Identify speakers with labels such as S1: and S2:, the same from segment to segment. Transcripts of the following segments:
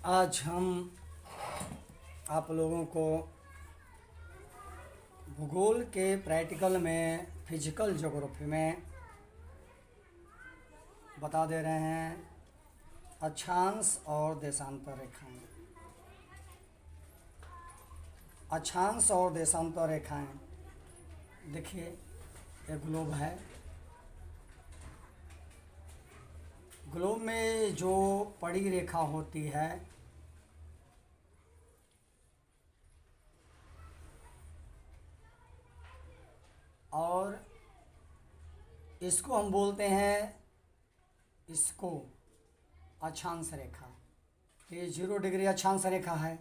S1: आज हम आप लोगों को भूगोल के प्रैक्टिकल में फिजिकल ज्योग्राफी में बता दे रहे हैं अक्षांश और देशांतर रेखाएं। अक्षांश और देशांतर रेखाएं, देखिए ये ग्लोब है। ग्लोब में जो पड़ी रेखा होती है और इसको हम बोलते हैं इसको अक्षांश रेखा। ये 0 डिग्री अक्षांश रेखा है।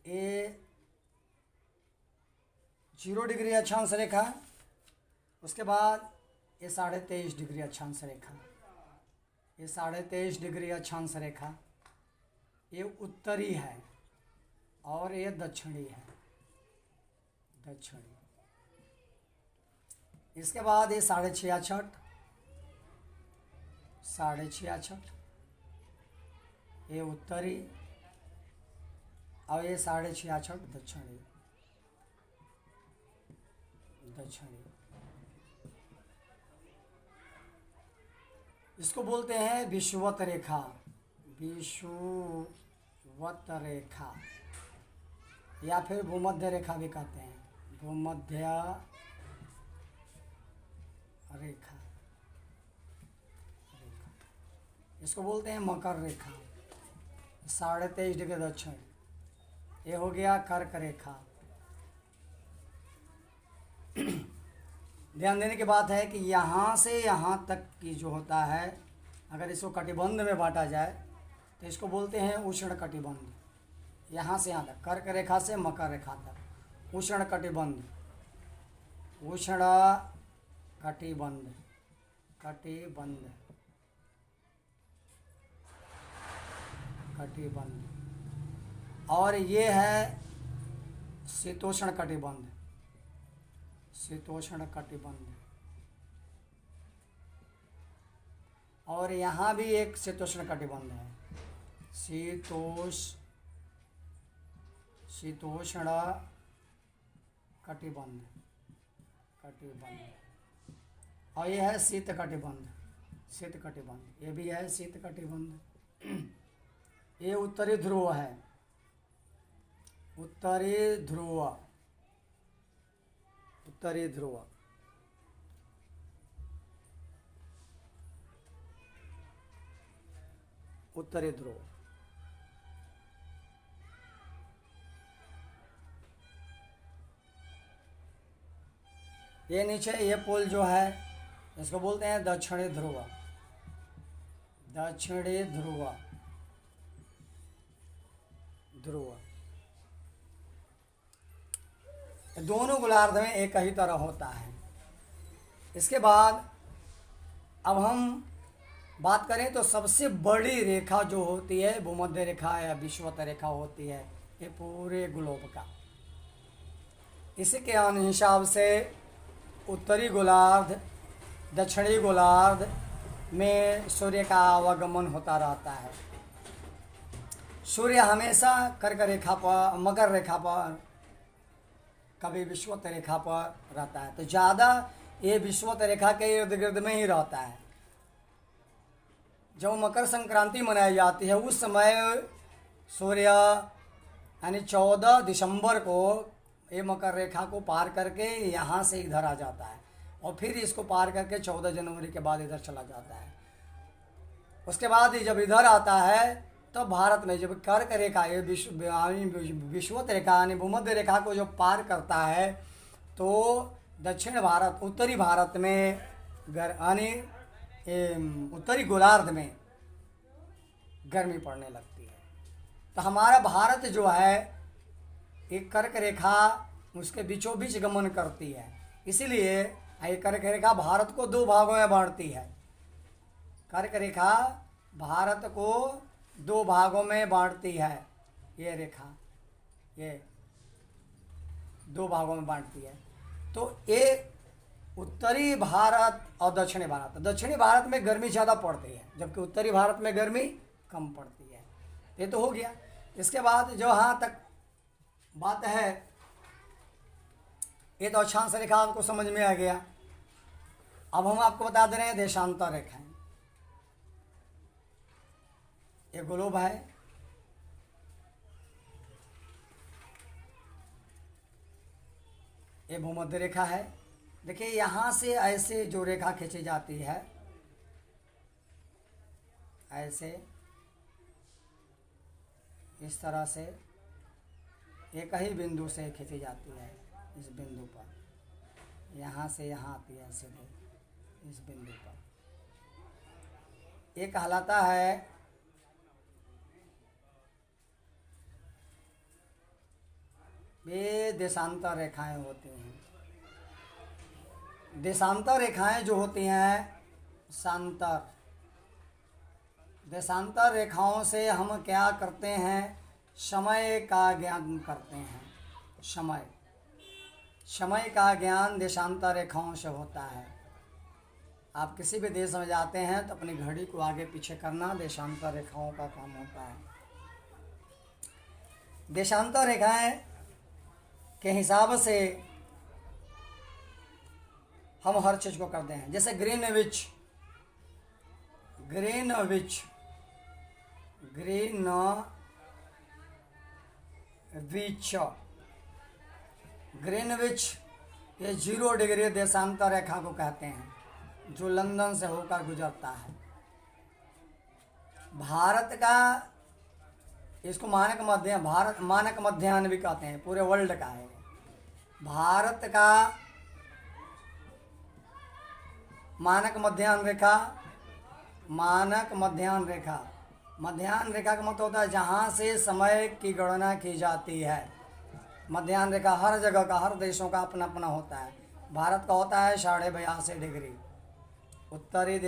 S1: ये 0 डिग्री अक्षांश रेखा। उसके बाद ये 23.5 डिग्री अक्षांश रेखा। ये 23.5 डिग्री अक्षांश रेखा ये उत्तरी है और ये दक्षिणी है, दक्षिणी। इसके बाद ये 66.5 ये उत्तरी और ये 66.5 दक्षिणी, दक्षिणी। इसको बोलते हैं विषुवत रेखा, विषुवत रेखा या फिर भूमध्य रेखा भी कहते हैं, भूमध्य रेखा। इसको बोलते हैं मकर रेखा, 23.5 डिग्री दक्षिण। ये हो गया कर्क रेखा। ध्यान देने की बात है कि यहाँ से यहाँ तक की जो होता है, अगर इसको कटिबंध में बांटा जाए तो इसको बोलते हैं उष्ण कटिबंध। यहाँ से यहाँ तक, कर्क रेखा से मकर रेखा तक उष्ण कटिबंध, उष्ण कटिबंध, कटिबंध, कटिबंध। और ये है शीतोष्ण कटिबंध, शीतोष्ण कटिबंध। और यहाँ भी एक शीतोष्ण कटिबंध है, शीतोष्ण कटिबंध, कटिबंध। और ये है शीत कटिबंध, शीत कटिबंध। ये भी है शीत कटिबंध। ये उत्तरी ध्रुव है, उत्तरी ध्रुव, उत्तरी ध्रुव। उत्तरी ध्रुव। ये नीचे ये पोल जो है इसको बोलते हैं दक्षिणी ध्रुव, दक्षिणी ध्रुव, ध्रुव। दोनों गोलार्ध में एक ही तरह होता है। इसके बाद अब हम बात करें तो सबसे बड़ी रेखा जो होती है भूमध्य रेखा या विषुवत रेखा होती है, ये पूरे ग्लोब का। इसके हिसाब से उत्तरी गोलार्ध, दक्षिणी गोलार्ध में सूर्य का आवागमन होता रहता है। सूर्य हमेशा कर्क रेखा पर, मकर रेखा पर, कभी विषुवत रेखा पर रहता है। तो ज़्यादा ये विषुवत रेखा के इर्द गिर्द में ही रहता है। जब मकर संक्रांति मनाई जाती है उस समय सूर्य यानी 14 दिसंबर को ये मकर रेखा को पार करके यहाँ से इधर आ जाता है और फिर इसको पार करके 14 जनवरी के बाद इधर चला जाता है। उसके बाद जब इधर आता है तो भारत में जब कर्क रेखा, ये विषुवत रेखा यानी भूमध्य रेखा को जो पार करता है तो दक्षिण भारत, उत्तरी भारत में यानी उत्तरी गोलार्ध में गर्मी पड़ने लगती है। तो हमारा भारत जो है एक कर्क रेखा उसके बीचों बीच गमन करती है, इसीलिए ये कर्क रेखा भारत को 2 भागों में बांटती है। कर्क रेखा भारत को 2 भागों में बांटती है। ये रेखा ये 2 भागों में बांटती है। तो ये उत्तरी भारत और दक्षिणी भारत में गर्मी ज़्यादा पड़ती है, जबकि उत्तरी भारत में गर्मी कम पड़ती है। ये तो हो गया। इसके बाद जो यहाँ तक बात है, ये तो अक्षांश रेखा आपको समझ में आ गया। अब हम आपको बता दे रहे हैं देशांतर रेखाएं। ये ग्लोब है, ये भूमध्य रेखा है। देखिए यहाँ से ऐसे जो रेखा खींची जाती है, ऐसे इस तरह से एक ही बिंदु से खींची जाती है, इस बिंदु पर, यहाँ से यहाँ आती है सीधे इस बिंदु पर। ये कहलाता है ये देशांतर रेखाएं होती हैं। देशांतर रेखाएं जो होती हैं, शांतर, देशांतर रेखाओं से हम क्या करते हैं, समय का ज्ञान करते हैं। समय का ज्ञान देशांतर रेखाओं से होता है। आप किसी भी देश में जाते हैं तो अपनी घड़ी को आगे पीछे करना देशांतर रेखाओं का काम होता है। देशांतर रेखाएं के हिसाब से हम हर चीज को करते हैं। जैसे ग्रीनविच ये 0 डिग्री देशांतर रेखा को कहते हैं, जो लंदन से होकर गुजरता है। भारत का, इसको मानक मध्याह्न भी कहते हैं, पूरे वर्ल्ड का है। भारत का मानक मध्याह्न रेखा का मतलब होता है जहाँ से समय की गणना की जाती है। मध्याह्न रेखा हर जगह का, हर देशों का अपना अपना होता है। भारत का होता है 82.5 डिग्री। उत्तरी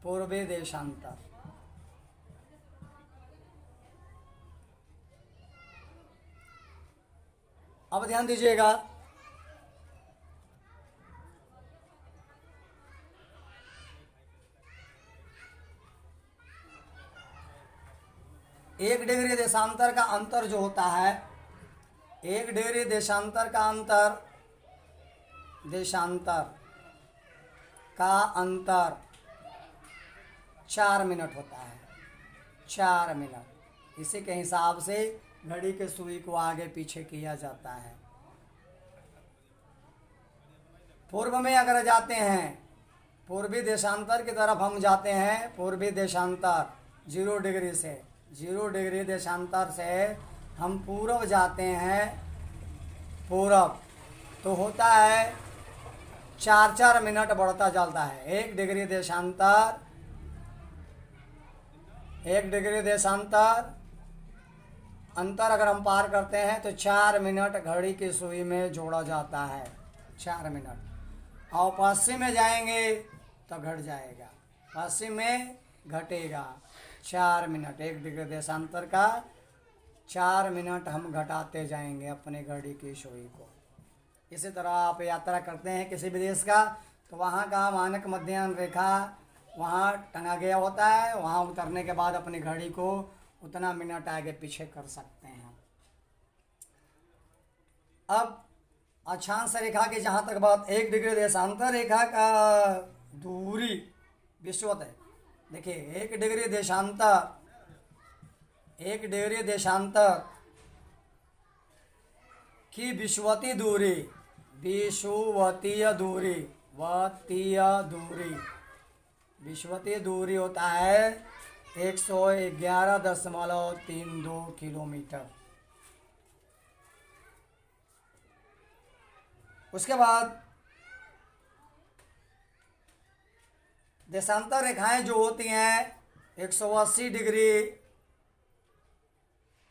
S1: पूर्वी देशांतर। अब ध्यान दीजिएगा, एक डिग्री देशांतर का अंतर जो होता है, 1 डिग्री देशांतर का अंतर 4 मिनट होता है। 4 मिनट। इसी के हिसाब से घड़ी के सुई को आगे पीछे किया जाता है। पूर्व में अगर जाते हैं, पूर्वी देशांतर की तरफ हम जाते हैं, पूर्वी देशांतर 0 डिग्री देशांतर से हम पूर्व जाते हैं, पूरब, तो होता है 4 मिनट बढ़ता चलता है। 1 डिग्री देशांतर अंतर अगर हम पार करते हैं तो 4 मिनट घड़ी की सुई में जोड़ा जाता है। 4 मिनट। और पश्चिम में जाएंगे तो घट जाएगा, पश्चिम में घटेगा। 4 मिनट, 1 डिग्री देशांतर का 4 मिनट हम घटाते जाएंगे अपने घड़ी की सुई को। इसी तरह आप यात्रा करते हैं किसी भी देश का, तो वहाँ का मानक मध्याह्न रेखा वहाँ टंगा गया होता है। वहाँ उतरने के बाद अपनी घड़ी को उतना मिनट आगे पीछे कर सकते हैं। अब अक्षांश रेखा की जहाँ तक बात, 1 डिग्री देशांतर रेखा का दूरी विषुवत है। देखिए 1 डिग्री देशांतर की विषुवतीय दूरी होता है 111.32 किलोमीटर। उसके बाद देशांतर रेखाएं जो होती हैं 180 डिग्री,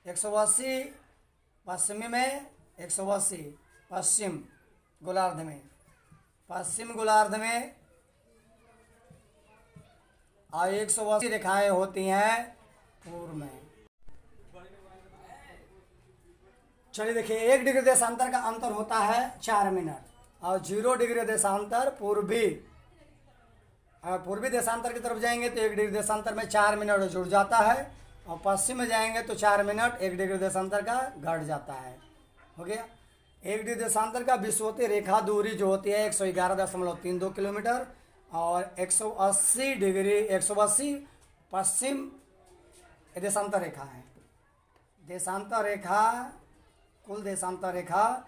S1: 180 पश्चिमी में, 180 पश्चिम गोलार्ध में, और 180 रेखाएं होती हैं पूर्व में। चलिए देखिए, 1 डिग्री देशांतर का अंतर होता है 4 मिनट। और 0 डिग्री देशांतर पूर्वी, अगर पूर्वी देशांतर की तरफ जाएंगे तो 1 डिग्री देशांतर में 4 मिनट जुड़ जाता है, और पश्चिम में जाएंगे तो 4 मिनट 1 डिग्री देशांतर का घट जाता है। हो गया। 1 डिग्री देशांतर का विषुवतीय रेखा दूरी जो होती है 111.32 किलोमीटर, और 180 पश्चिम देशांतर रेखा है। देशांतर रेखा, कुल देशांतर रेखा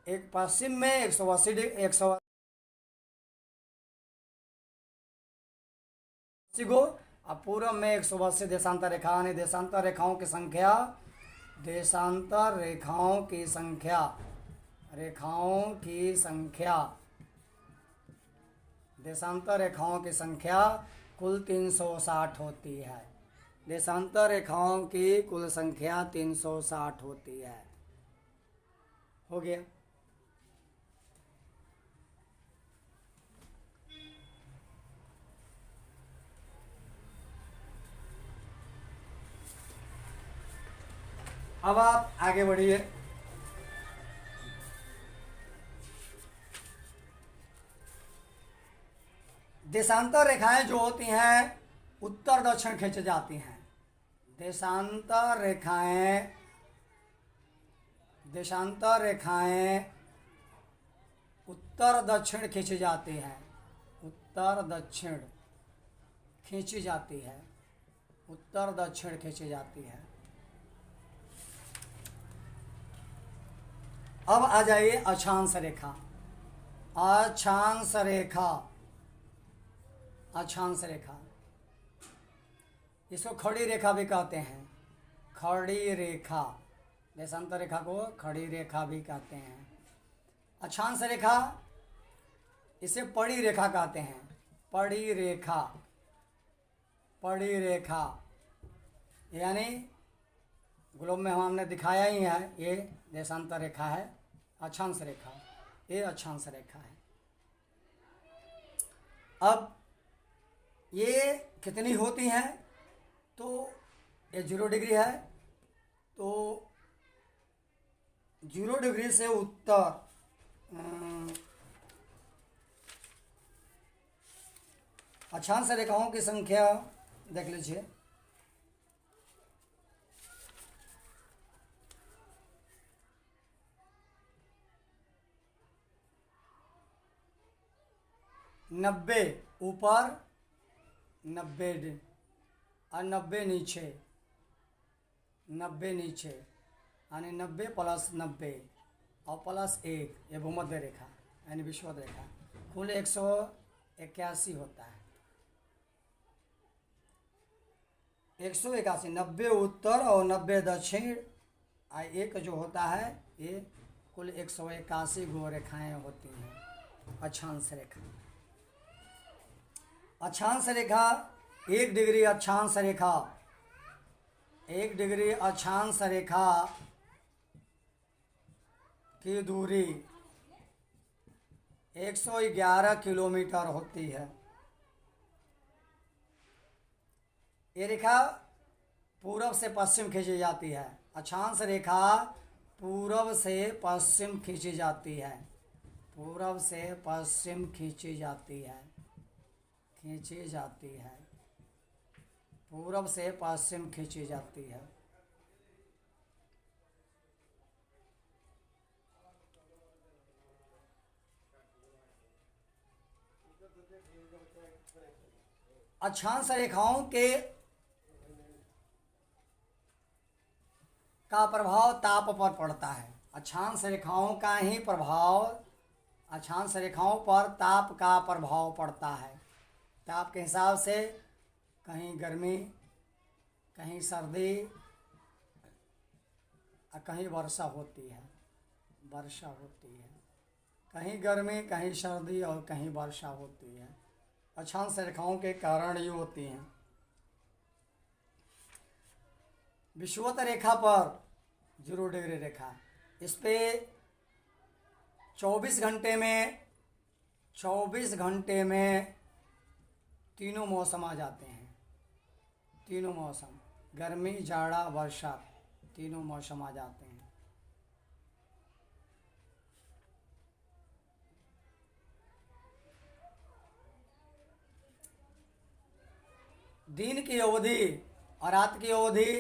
S1: एक पश्चिम में 180 गो, और पूर्व में 180 देशांतर रेखा, यानी देशांतर रेखाओं की संख्या, देशांतर रेखाओं की संख्या, देशांतर रेखाओं की संख्या कुल 360 होती है। देशांतर रेखाओं की कुल संख्या 360 होती है। हो गया। अब आप आगे बढ़िए। देशांतर रेखाएं जो होती हैं उत्तर दक्षिण खींच जाती हैं। देशांतर रेखाएं उत्तर दक्षिण खींची जाती हैं। उत्तर दक्षिण खींची जाती है। उत्तर दक्षिण खींची जाती है। अब आ जाइए अक्षांश रेखा। अक्षांश रेखा, अक्षांश रेखा, इसको खड़ी रेखा भी कहते हैं। खड़ी रेखा, देशांतर रेखा को खड़ी रेखा भी कहते हैं। अक्षांश रेखा, इसे पड़ी रेखा कहते हैं। पड़ी रेखा, पड़ी रेखा यानी ग्लोब में हमने दिखाया ही है, ये देशांतर रेखा है। अक्षांश रेखा, ये अक्षांश रेखा है। अब ये कितनी होती हैं, तो ये 0 डिग्री है, तो 0 डिग्री से उत्तर अक्षांश रेखाओं की संख्या देख लीजिए। नब्बे ऊपर, 90 और 90 नीचे, 90 नीचे, यानी 90 प्लस 90 और प्लस 1, ये भूमध्य रेखा यानी विषुवत रेखा। कुल 181 होता है। 181, 90 उत्तर और 90 दक्षिण, एक जो होता है ये कुल 181 गो रेखाएं होती हैं। अक्षांश रेखा, अक्षांश रेखा, 1 डिग्री अक्षांश रेखा, 1 डिग्री अक्षांश रेखा की दूरी 111 किलोमीटर होती है। ये रेखा पूरब से पश्चिम खींची जाती है। अक्षांश रेखा पूरब से पश्चिम खींची जाती है। पूरब से पश्चिम खींची जाती है। खींची जाती है, पूरब से पश्चिम खींची जाती है। अक्षांश रेखाओं के का प्रभाव ताप पर पड़ता है। अक्षांश रेखाओं का ही प्रभाव, अक्षांश रेखाओं पर ताप का प्रभाव पड़ता है। ताप के हिसाब से कहीं गर्मी, कहीं सर्दी और कहीं वर्षा होती है। वर्षा होती है, कहीं गर्मी, कहीं सर्दी और कहीं वर्षा होती है। अक्षांश रेखाओं के कारण ये होती हैं। विषुवत रेखा पर 0 डिग्री रेखा, इस पे 24 घंटे में तीनों मौसम आ जाते हैं। तीनों मौसम, गर्मी, जाड़ा, वर्षा, तीनों मौसम आ जाते हैं। दिन की अवधि और रात की अवधि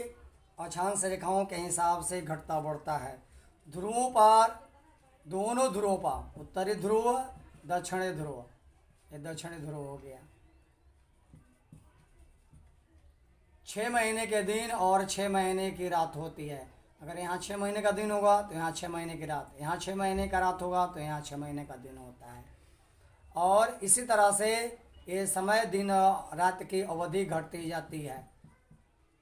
S1: अक्षांश रेखाओं के हिसाब से घटता बढ़ता है। ध्रुवों पर, दोनों ध्रुवों पर, उत्तरी ध्रुव, दक्षिणी ध्रुव, ये दक्षिणी ध्रुव हो गया। 6 महीने के दिन और 6 महीने की रात होती है। अगर यहाँ 6 महीने का दिन होगा तो यहाँ 6 महीने की रात, यहाँ 6 महीने का रात होगा तो यहाँ 6 महीने का दिन होता है। और इसी तरह से ये समय दिन रात की अवधि घटती जाती है।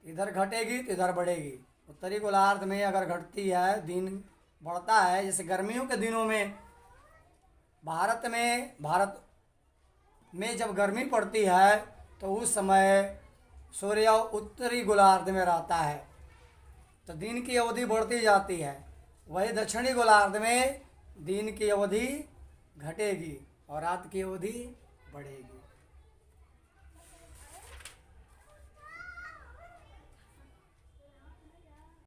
S1: इधर घटेगी तो इधर बढ़ेगी। उत्तरी गोलार्ध में अगर घटती है, दिन बढ़ता है, जैसे गर्मियों के दिनों में भारत में जब गर्मी पड़ती है तो उस समय सूर्य उत्तरी गोलार्ध में रहता है तो दिन की अवधि बढ़ती जाती है। वही दक्षिणी गोलार्ध में दिन की अवधि घटेगी और रात की अवधि बढ़ेगी।